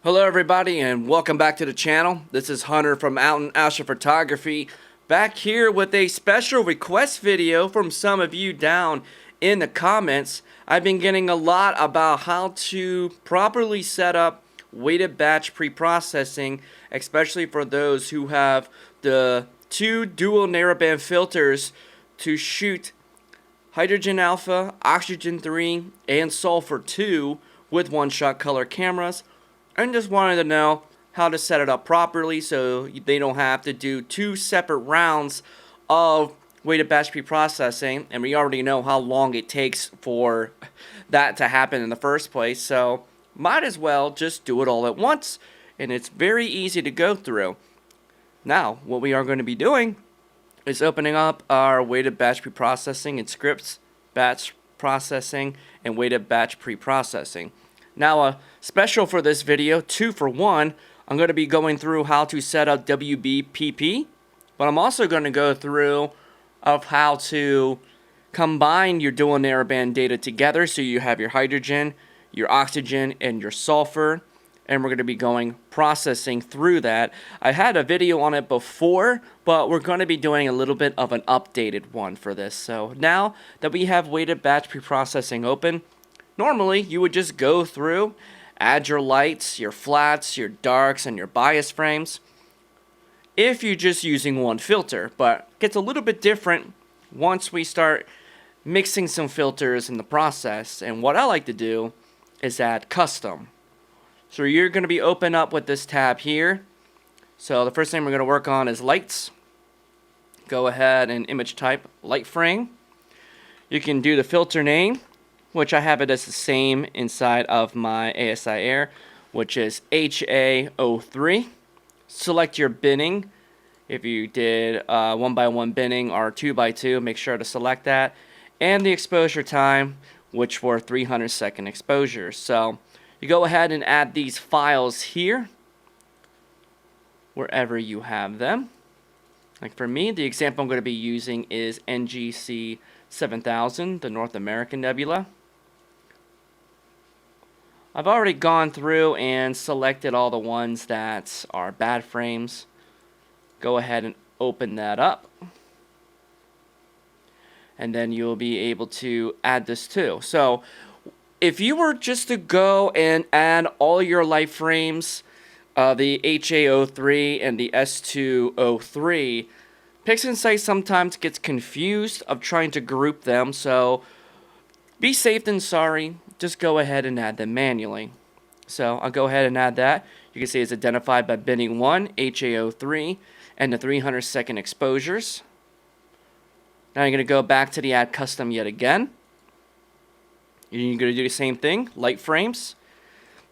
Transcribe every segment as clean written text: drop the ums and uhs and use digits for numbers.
Hello everybody and welcome back to the channel. This is Hunter from Astrophotography, back here with a special request video from some of you down in the comments. I've been getting a lot about how to properly set up weighted batch pre-processing, especially for those who have the two dual narrowband filters to shoot hydrogen alpha, oxygen 3, and sulfur 2 with one-shot color cameras. I just wanted to know how to set it up properly so they don't have to do two separate rounds of weighted batch pre-processing, and we already know how long it takes for that to happen in the first place, so might as well just do it all at once, and it's very easy to go through. Now, what we are going to be doing is opening up our weighted batch pre-processing and scripts, batch processing, and weighted batch pre-processing. Now, a special for this video, 2 for 1, I'm going to be going through how to set up WBPP, but I'm also going to go through of how to combine your dual narrowband data together so you have your hydrogen, your oxygen, and your sulfur, and we're going to be going processing through that. I had a video on it before, but we're going to be doing a little bit of an updated one for this. So now that we have weighted batch pre-processing open, normally, you would just go through, add your lights, your flats, your darks, and your bias frames if you're just using one filter, but it gets a little bit different once we start mixing some filters in the process. And what I like to do is add custom. So you're going to be open up with this tab here. So the first thing we're going to work on is lights. Go ahead and image type light frame. You can do the filter name, which I have it as the same inside of my ASI Air, which is HA03. Select your binning. If you did 1x1 binning or 2x2, make sure to select that. And the exposure time, which were 300-second exposures. So you go ahead and add these files here, wherever you have them. Like for me, the example I'm going to be using is NGC 7000, the North American Nebula. I've already gone through and selected all the ones that are bad frames. Go ahead and open that up. And then you'll be able to add this too. So if you were just to go and add all your light frames, the HA03 and the S203, PixInsight sometimes gets confused of trying to group them. So be safe than sorry. Just go ahead and add them manually. So I'll go ahead and add that. You can see it's identified by binning 1, HA03, and the 300-second exposures. Now you're going to go back to the add custom yet again. You're going to do the same thing, light frames.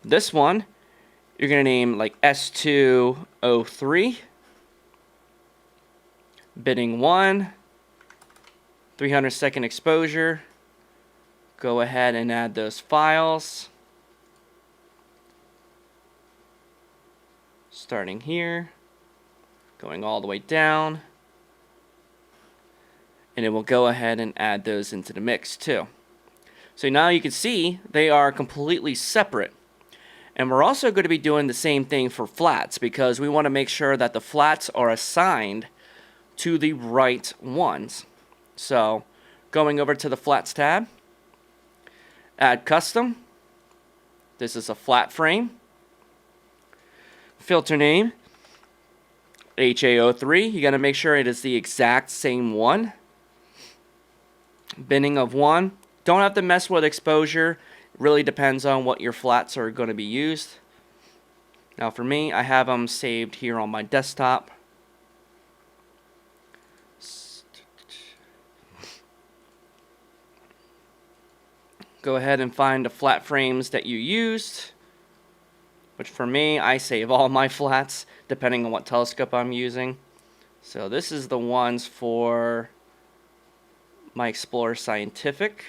This one, you're going to name like S203, binning 1, 300-second exposure. Go ahead and add those files. Starting here, going all the way down. And it will go ahead and add those into the mix too. So now you can see they are completely separate. And we're also going to be doing the same thing for flats because we want to make sure that the flats are assigned to the right ones. So going over to the flats tab, add custom. This is a flat frame. Filter name, HA03. You got to make sure it is the exact same one. Binning of 1. Don't have to mess with exposure. It really depends on what your flats are going to be used. Now for me, I have them saved here on my desktop. Go ahead and find the flat frames that you used, which for me, I save all my flats depending on what telescope I'm using. So this is the ones for my Explorer Scientific.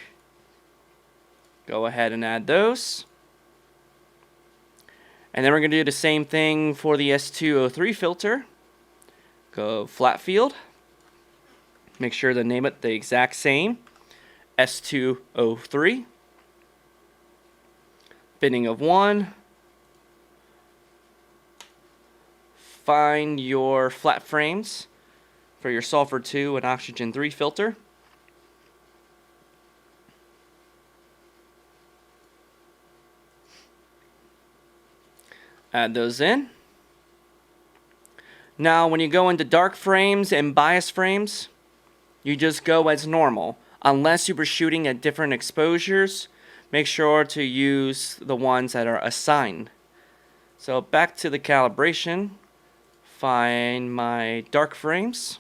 Go ahead and add those. And then we're going to do the same thing for the S203 filter. Go flat field. Make sure to name it the exact same, S203. Binning of 1, find your flat frames for your sulfur 2 and oxygen 3 filter. Add those in. Now when you go into dark frames and bias frames, you just go as normal. Unless you were shooting at different exposures, make sure to use the ones that are assigned. So back to the calibration, find my dark frames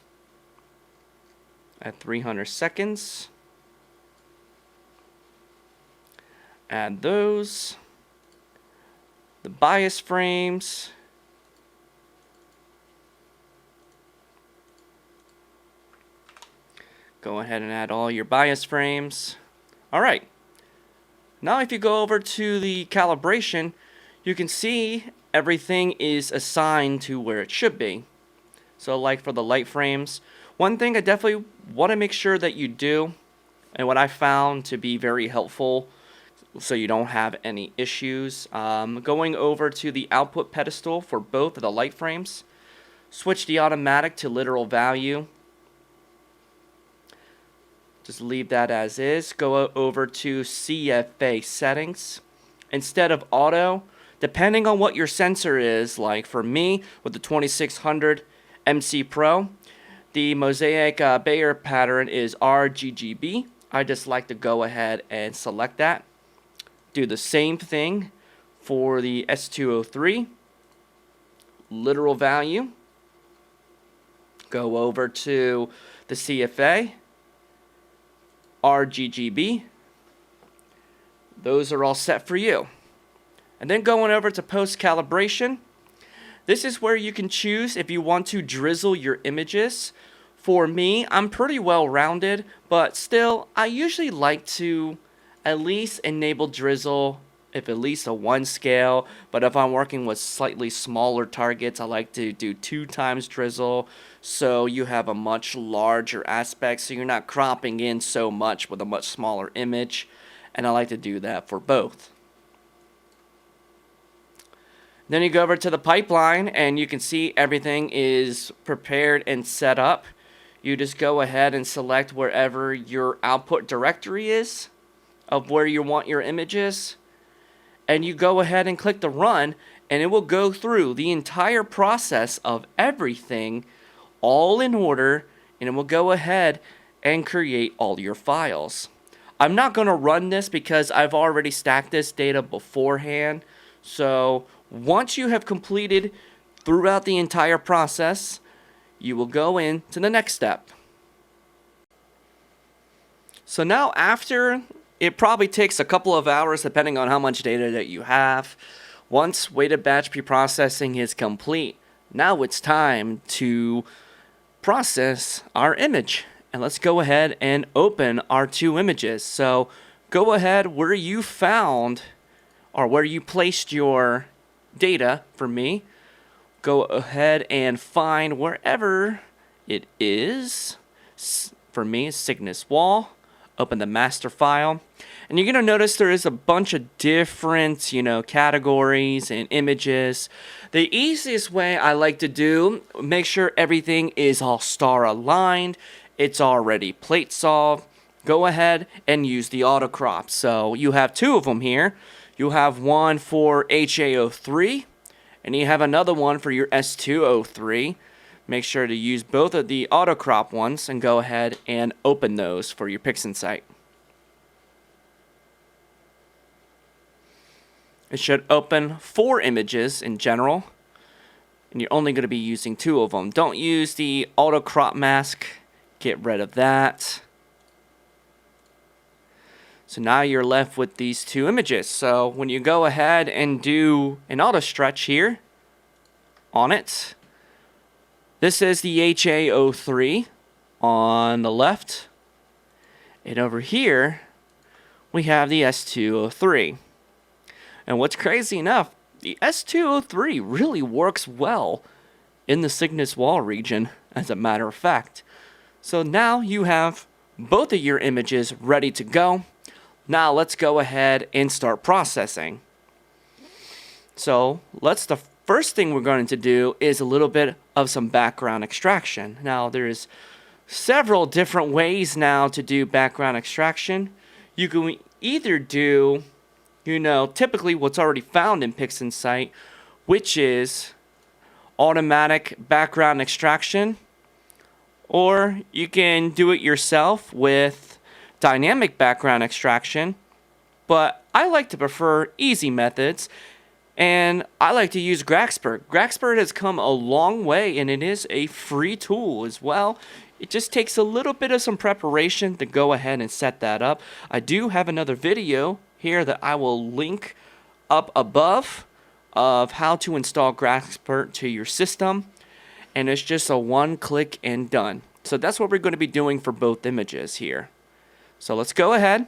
at 300 seconds. Add those. The bias frames. Go ahead and add all your bias frames. Alright. Now if you go over to the calibration, you can see everything is assigned to where it should be. So like for the light frames, one thing I definitely want to make sure that you do, and what I found to be very helpful so you don't have any issues, going over to the output pedestal for both of the light frames, switch the automatic to literal value. Just leave that as is. Go over to CFA settings. Instead of auto, depending on what your sensor is, like for me with the 2600 MC Pro, the Mosaic Bayer pattern is RGGB. I just like to go ahead and select that. Do the same thing for the S203, literal value. Go over to the CFA, RGGB. Those are all set for you. And then going over to post calibration, this is where you can choose if you want to drizzle your images. For me, I'm pretty well rounded, but still I usually like to at least enable drizzle if at least a 1 scale, but if I'm working with slightly smaller targets, I like to do 2 times drizzle, so you have a much larger aspect, so you're not cropping in so much with a much smaller image, and I like to do that for both. Then you go over to the pipeline, and you can see everything is prepared and set up. You just go ahead and select wherever your output directory is of where you want your images, and you go ahead and click the run, and it will go through the entire process of everything all in order, and it will go ahead and create all your files. I'm not going to run this because I've already stacked this data beforehand, so once you have completed throughout the entire process, you will go into the next step. So now after, it probably takes a couple of hours depending on how much data that you have. Once weighted batch preprocessing is complete, now it's time to process our image. And let's go ahead and open our 2 images. So go ahead where you found or where you placed your data. For me, go ahead and find wherever it is. For me, it's Cygnus Wall. Open the master file, and you're going to notice there is a bunch of different, categories and images. The easiest way I like to do, make sure everything is all star aligned, it's already plate solved. Go ahead and use the auto crop. So you have 2 of them here. You have one for HA03, and you have another one for your S203. Make sure to use both of the auto crop ones and go ahead and open those for your PixInsight. It should open 4 images in general, and you're only going to be using 2 of them. Don't use the auto crop mask. Get rid of that. So now you're left with these 2 images. So when you go ahead and do an auto stretch here on it, this is the HA03 on the left, and over here we have the S203. And what's crazy enough, the S203 really works well in the Cygnus Wall region, as a matter of fact. So now you have both of your images ready to go. Now let's go ahead and start processing. So let's first thing we're going to do is a little bit of some background extraction. Now, there's several different ways now to do background extraction. You can either do, typically what's already found in PixInsight, which is automatic background extraction, or you can do it yourself with dynamic background extraction. But I like to prefer easy methods, and I like to use Graxpert. Graxpert has come a long way, and it is a free tool as well. It just takes a little bit of some preparation to go ahead and set that up. I do have another video here that I will link up above of how to install Graxpert to your system, and it's just a one click and done. So that's what we're going to be doing for both images here. So let's go ahead,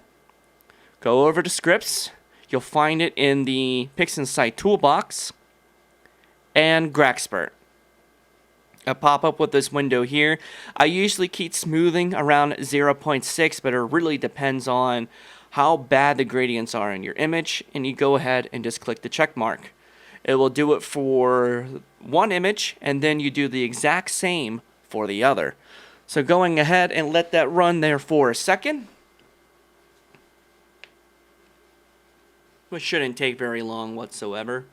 go over to scripts. You'll find it in the PixInsight toolbox and Graxpert. I'll pop up with this window here. I usually keep smoothing around 0.6, but it really depends on how bad the gradients are in your image, and you go ahead and just click the check mark. It will do it for one image, and then you do the exact same for the other. So going ahead and let that run there for a second. Which shouldn't take very long whatsoever.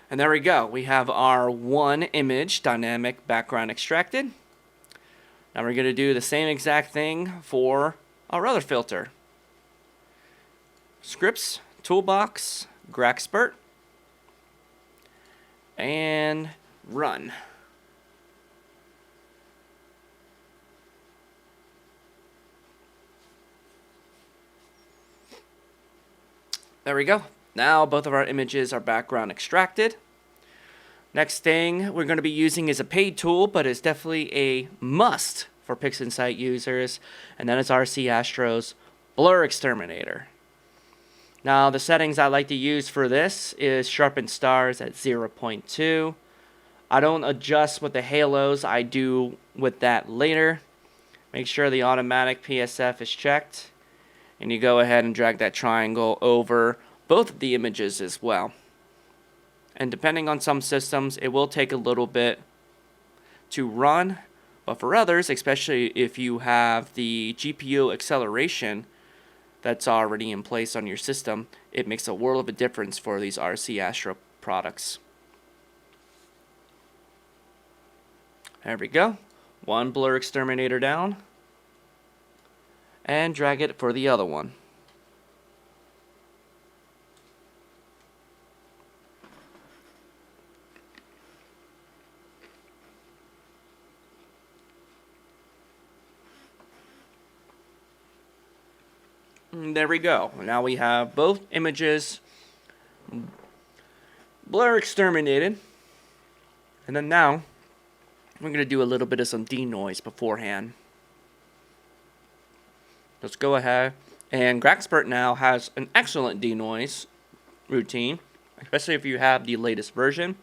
And there we go. We have our one image dynamic background extracted. Now we're going to do the same exact thing for our other filter. Scripts, toolbox, Graxpert, and run. There we go. Now both of our images are background extracted. Next thing we're going to be using is a paid tool, but it's definitely a must for PixInsight users, and that is RC Astro's Blur Exterminator. Now the settings I like to use for this is sharpen stars at 0.2. I don't adjust with the halos, I do with that later. Make sure the automatic PSF is checked, and you go ahead and drag that triangle over both of the images as well. And depending on some systems, it will take a little bit to run, but for others, especially if you have the GPU acceleration that's already in place on your system, it makes a world of a difference for these RC Astro products. There we go. One blur exterminator down. And drag it for the other one. And there we go. Now we have both images blur exterminated. And then now we're going to do a little bit of some denoise beforehand. Let's go ahead, and Graxpert now has an excellent denoise routine, especially if you have the latest version,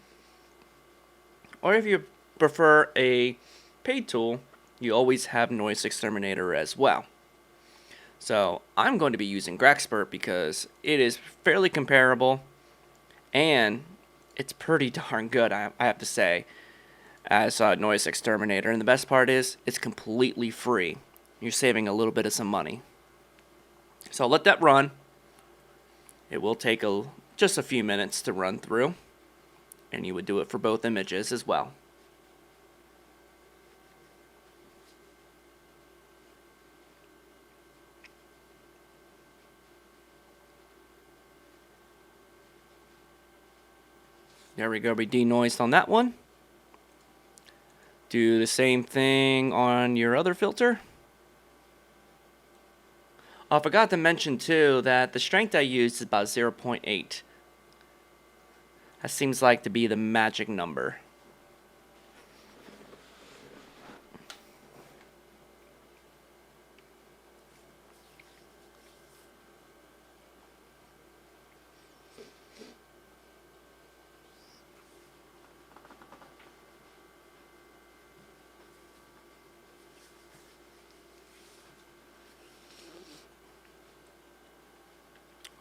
or if you prefer a paid tool, you always have Noise Exterminator as well. So I'm going to be using Graxpert because it is fairly comparable, and it's pretty darn good, I have to say, as Noise Exterminator. And the best part is, it's completely free. You're saving a little bit of some money. So I'll let that run. It will take just a few minutes to run through, and you would do it for both images as well. There we go, we denoised on that one. Do the same thing on your other filter. I forgot to mention too that the strength I used is about 0.8. That seems like to be the magic number.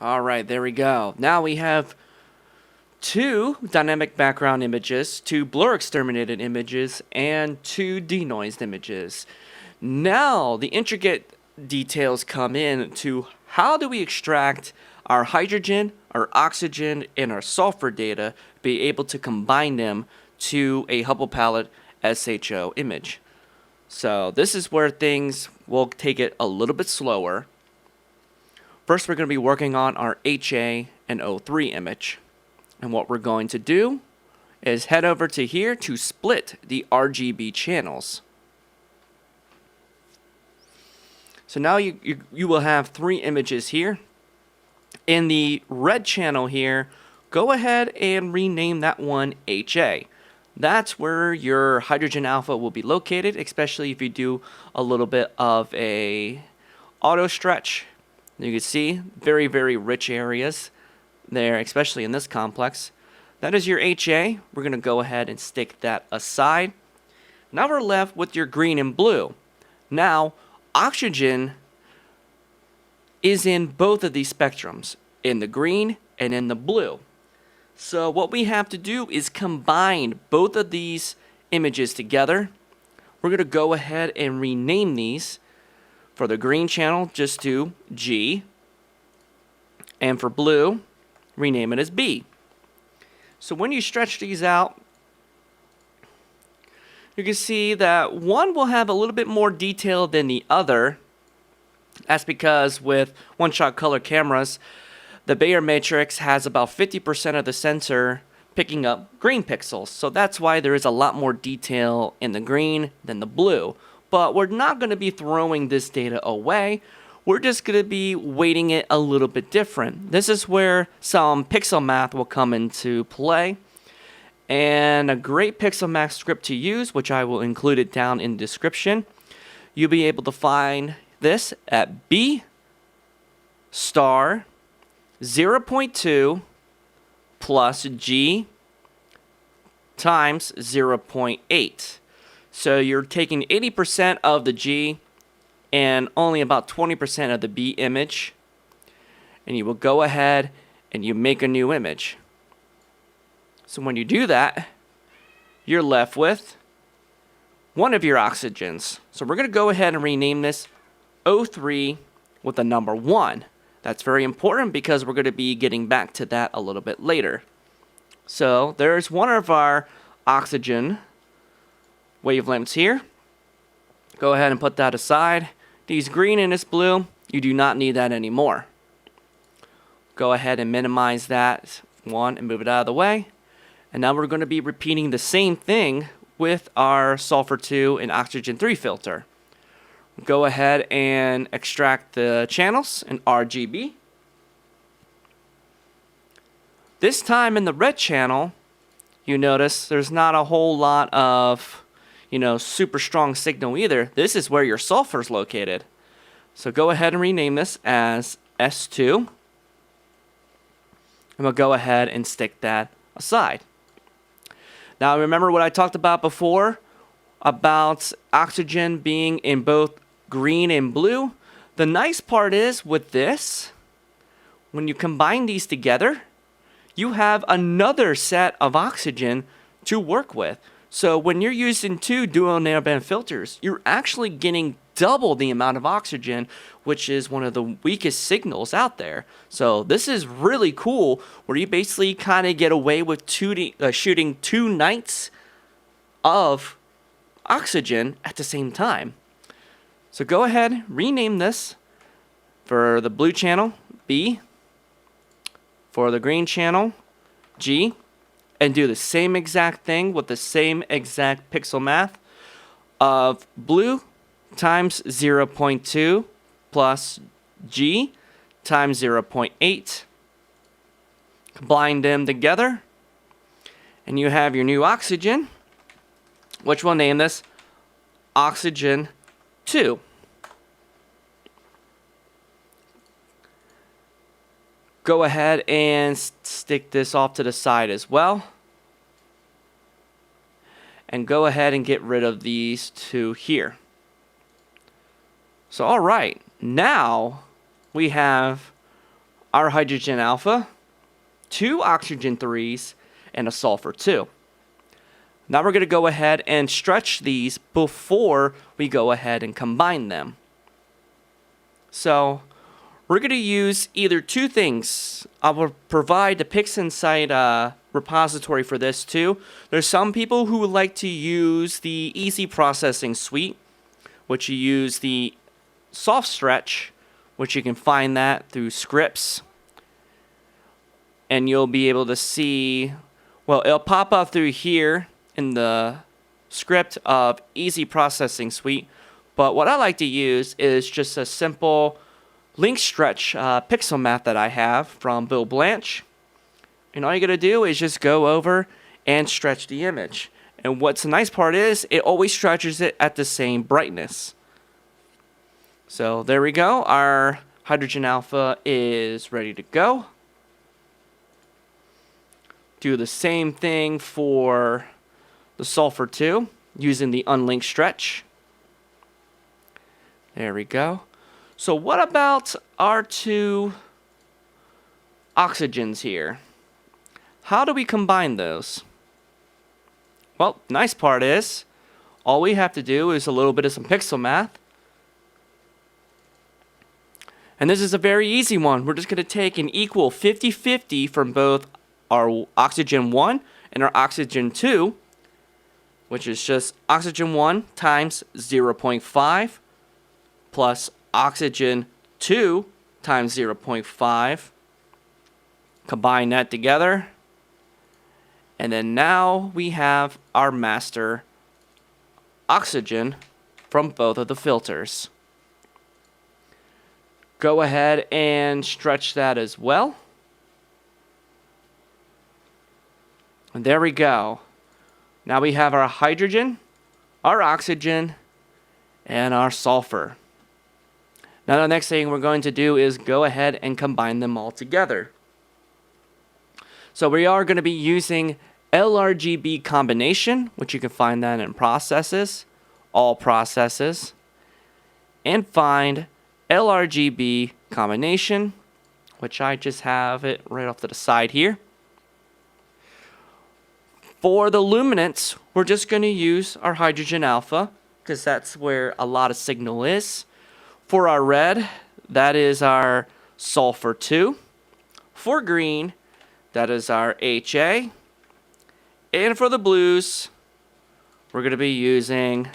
Alright, there we go. Now we have 2 dynamic background images, 2 blur exterminated images, and 2 denoised images. Now the intricate details come in to how do we extract our hydrogen, our oxygen, and our sulfur data, be able to combine them to a Hubble palette SHO image. So this is where things will take it a little bit slower. First, we're going to be working on our HA and O3 image. And what we're going to do is head over to here to split the RGB channels. So now you will have 3 images here. In the red channel here, go ahead and rename that one HA. That's where your hydrogen alpha will be located, especially if you do a little bit of a auto stretch. You can see very, very rich areas there, especially in this complex. That is your HA. We're going to go ahead and stick that aside. Now we're left with your green and blue. Now, oxygen is in both of these spectrums, in the green and in the blue. So what we have to do is combine both of these images together. We're going to go ahead and rename these. For the green channel, just do G. And for blue, rename it as B. So when you stretch these out, you can see that one will have a little bit more detail than the other. That's because with one-shot color cameras, the Bayer matrix has about 50% of the sensor picking up green pixels. So that's why there is a lot more detail in the green than the blue. But we're not going to be throwing this data away. We're just going to be weighting it a little bit different. This is where some pixel math will come into play. And a great pixel math script to use, which I will include it down in the description. You'll be able to find this at B star 0.2 plus G times 0.8. So you're taking 80% of the G and only about 20% of the B image. And you will go ahead and you make a new image. So when you do that, you're left with one of your oxygens. So we're going to go ahead and rename this O3 with the number 1. That's very important because we're going to be getting back to that a little bit later. So there's one of our oxygen wavelengths here. Go ahead and put that aside. These green and this blue, you do not need that anymore. Go ahead and minimize that one and move it out of the way. And now we're going to be repeating the same thing with our sulfur 2 and oxygen 3 filter. Go ahead and extract the channels in RGB. This time in the red channel, you notice there's not a whole lot of super strong signal either. This is where your sulfur is located. So go ahead and rename this as S2. And we'll go ahead and stick that aside. Now remember what I talked about before about oxygen being in both green and blue? The nice part is with this, when you combine these together, you have another set of oxygen to work with. So when you're using 2 dual narrowband filters, you're actually getting double the amount of oxygen, which is one of the weakest signals out there. So this is really cool, where you basically kind of get away with shooting 2 nights of oxygen at the same time. So go ahead, rename this for the blue channel, B, for the green channel, G, and do the same exact thing with the same exact pixel math of blue times 0.2 plus G times 0.8. Combine them together, and you have your new oxygen, which we'll name this oxygen 2. Go ahead and stick this off to the side as well. And go ahead and get rid of these 2 here. So alright, now we have our hydrogen alpha 2 oxygen 3s and a sulfur 2. Now we're going to go ahead and stretch these before we go ahead and combine them. So we're going to use either two things. I will provide the PixInsight repository for this too. There's some people who would like to use the easy processing suite, which you use the soft stretch, which you can find that through scripts. And you'll be able to see, well, it'll pop up through here in the script of easy processing suite. But what I like to use is just a simple link stretch pixel map that I have from Bill Blanche. And all you gotta do is just go over and stretch the image. And what's the nice part is it always stretches it at the same brightness. So there we go. Our hydrogen alpha is ready to go. Do the same thing for the sulfur 2 using the unlinked stretch. There we go. So what about our 2 oxygens here? How do we combine those? Well, nice part is all we have to do is a little bit of some pixel math. And this is a very easy one. We're just going to take an equal 50-50 from both our oxygen 1 and our oxygen 2, which is just oxygen 1 times 0.5 plus oxygen 2 times 0.5. Combine that together. And then now we have our master oxygen from both of the filters. Go ahead and stretch that as well. And there we go. Now we have our hydrogen, our oxygen, and our sulfur. Now the next thing we're going to do is go ahead and combine them all together. So we are going to be using LRGB combination, which you can find that in processes, all processes, and find LRGB combination, which I just have it right off to the side here. For the luminance, we're just going to use our hydrogen alpha because that's where a lot of signal is. For our red, that is our sulfur 2. For green, that is our HA. And for the blues, we're going to be using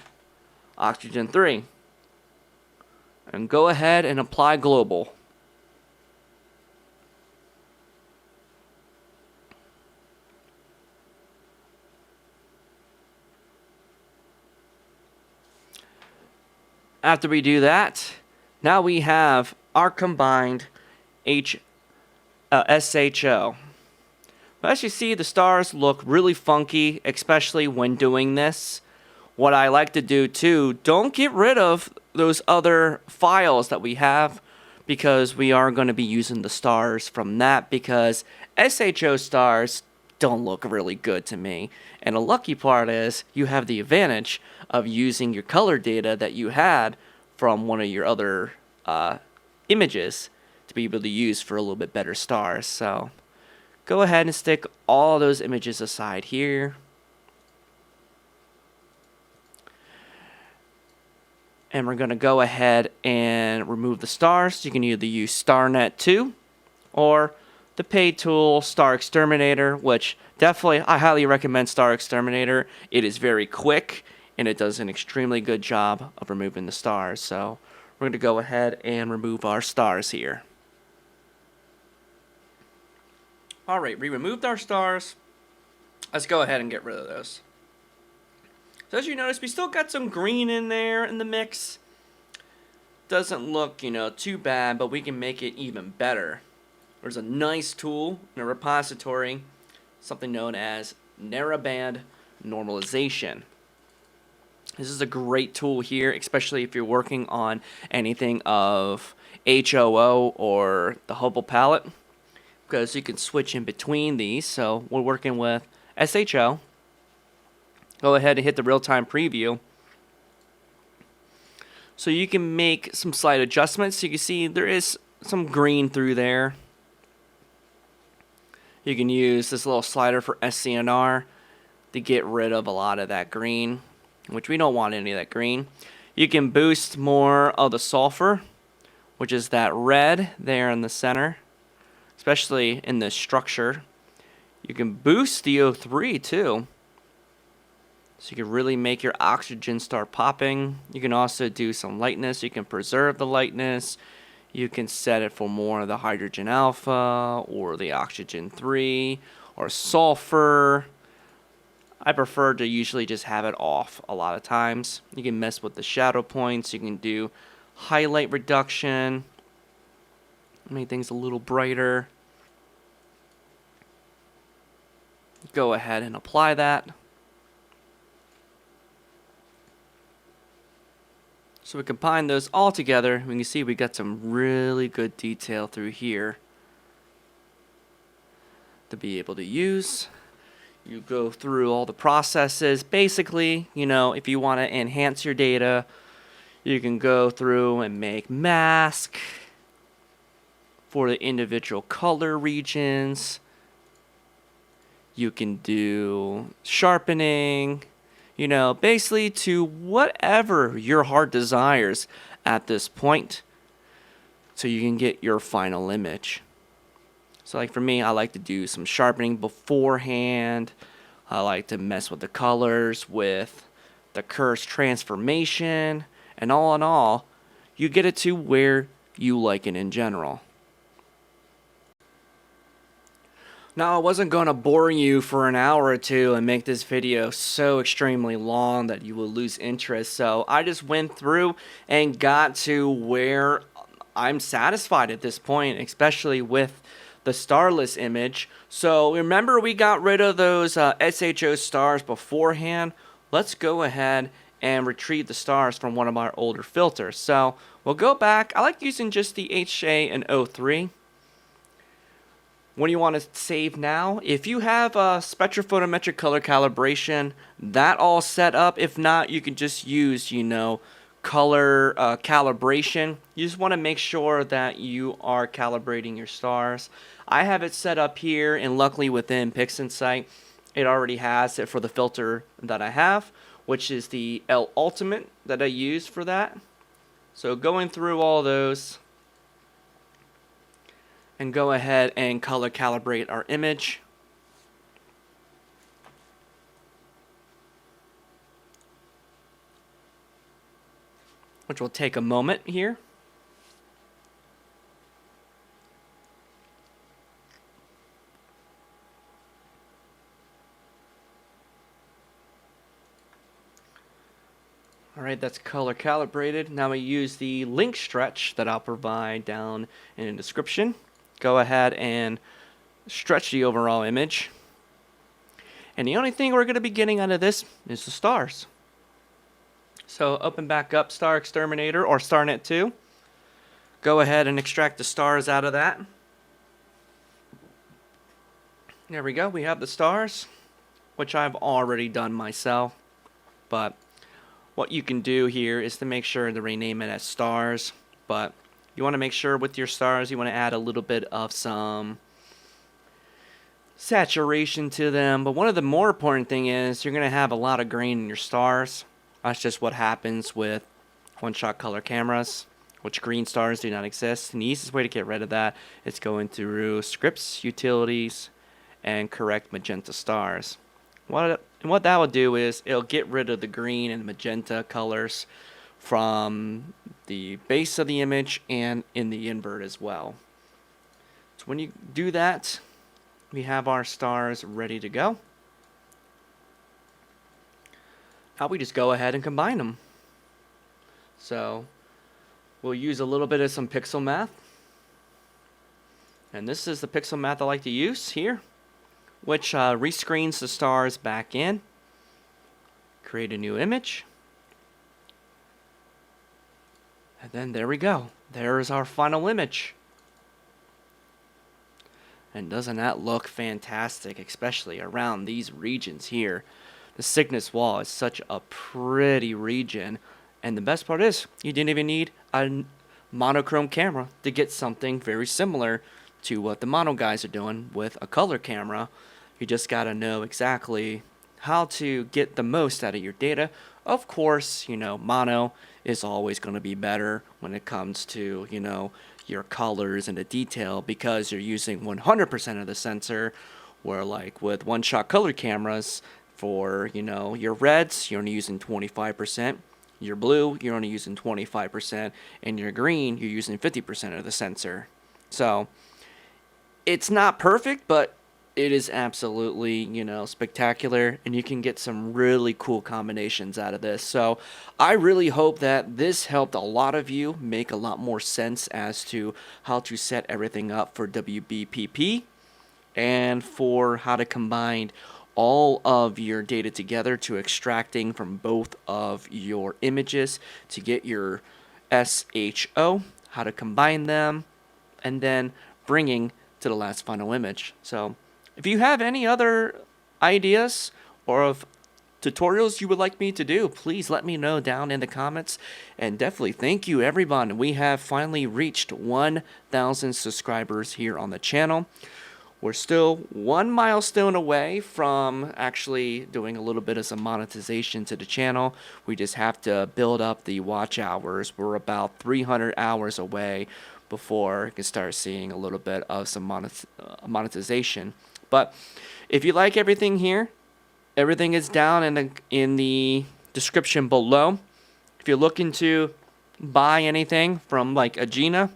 oxygen 3. And go ahead and apply global. After we do that, now we have our combined SHO. As you see, the stars look really funky, especially when doing this. What I like to do too, don't get rid of those other files that we have because we are going to be using the stars from that because SHO stars don't look really good to me. And the lucky part is you have the advantage of using your color data that you had from one of your other images to be able to use for a little bit better stars. So go ahead and stick all those images aside here. And we're going to go ahead and remove the stars. You can either use StarNet 2 or the paid tool Star Exterminator, which definitely I highly recommend Star Exterminator. It is very quick and it does an extremely good job of removing the stars. So we're going to go ahead and remove our stars here. Alright, we removed our stars. Let's go ahead and get rid of those. So as you notice, we still got some green in there in the mix. Doesn't look, too bad, but we can make it even better. There's a nice tool in a repository, something known as Narrowband normalization. This is a great tool here, especially if you're working on anything of SHO or the Hubble palette, because you can switch in between these. So we're working with SHO. Go ahead and hit the real-time preview. So you can make some slight adjustments. So you can see there is some green through there. You can use this little slider for SCNR to get rid of a lot of that green, which we don't want any of that green. You can boost more of the sulfur, which is that red there in the center, especially in the structure. You can boost the O3 too, so you can really make your oxygen start popping. You can also do some lightness. You can preserve the lightness. You can set it for more of the hydrogen alpha or the oxygen 3 or sulfur. I prefer to usually just have it off a lot of times. You can mess with the shadow points. You can do highlight reduction, make things a little brighter. Go ahead and apply that. So we combine those all together. We can see we got some really good detail through here to be able to use. You go through all the processes. Basically, you know, if you want to enhance your data, you can go through and make mask for the individual color regions. You can do sharpening, you know, basically to whatever your heart desires at this point, so you can get your final image. So like for me, I like to do some sharpening beforehand. I like to mess with the colors, with the curves transformation, and all in all, you get it to where you like it in general. Now, I wasn't going to bore you for an hour or two and make this video so extremely long that you will lose interest. So I just went through and got to where I'm satisfied at this point, especially with the starless image. So remember, we got rid of those SHO stars beforehand. Let's go ahead and retrieve the stars from one of our older filters. So we'll go back. I like using just the HA and O3. What do you want to save now? If you have a spectrophotometric color calibration, that all set up. If not, you can just use, you know, color calibration. You just want to make sure that you are calibrating your stars. I have it set up here, and luckily within PixInsight, it already has it for the filter that I have, which is the L Ultimate that I use for that. So going through all those, and go ahead and color calibrate our image. Which will take a moment here. Alright, that's color calibrated. Now we use the link stretch that I'll provide down in the description. Go ahead and stretch the overall image. And the only thing we're going to be getting out of this is the stars. So open back up Star Exterminator or StarNet 2. Go ahead and extract the stars out of that. There we go. We have the stars, which I've already done myself. But what you can do here is to make sure to rename it as stars. But you want to make sure with your stars, you want to add a little bit of some saturation to them. But one of the more important thing is you're going to have a lot of grain in your stars. That's just what happens with one-shot color cameras, which green stars do not exist. And the easiest way to get rid of that is going through scripts, utilities, and correct magenta stars. What that will do is it'll get rid of the green and magenta colors from the base of the image and in the invert as well. So when you do that, we have our stars ready to go. Now we just go ahead and combine them. So we'll use a little bit of some pixel math. And this is the pixel math I like to use here, which rescreens the stars back in. Create a new image. And then there we go. There is our final image. And doesn't that look fantastic, especially around these regions here? The Cygnus Wall is such a pretty region. And the best part is, you didn't even need a monochrome camera to get something very similar to what the mono guys are doing with a color camera. You just gotta know exactly how to get the most out of your data. Of course, mono is always going to be better when it comes to, your colors and the detail, because you're using 100% of the sensor, where like with one-shot color cameras, for, your reds, you're only using 25%, your blue, you're only using 25%, and your green, you're using 50% of the sensor. So it's not perfect, but it is absolutely, spectacular, and you can get some really cool combinations out of this. So I really hope that this helped a lot of you make a lot more sense as to how to set everything up for WBPP and for how to combine all of your data together to extracting from both of your images to get your SHO, how to combine them, and then bringing to the last final image. So if you have any other ideas or of tutorials you would like me to do, please let me know down in the comments. And definitely thank you, everyone. We have finally reached 1,000 subscribers here on the channel. We're still one milestone away from actually doing a little bit of some monetization to the channel. We just have to build up the watch hours. We're about 300 hours away before you can start seeing a little bit of some monetization. But if you like everything here, everything is down in the description below. If you're looking to buy anything from like Agena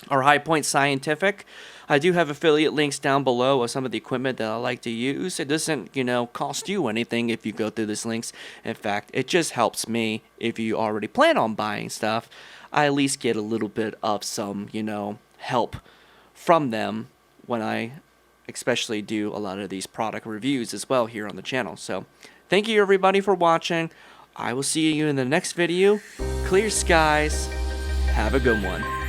or High Point Scientific, I do have affiliate links down below of some of the equipment that I like to use. It doesn't, cost you anything if you go through these links. In fact, it just helps me. If you already plan on buying stuff, I at least get a little bit of some, help from them when I especially do a lot of these product reviews as well here on the channel. So thank you everybody for watching. I will see you in the next video. Clear skies. Have a good one.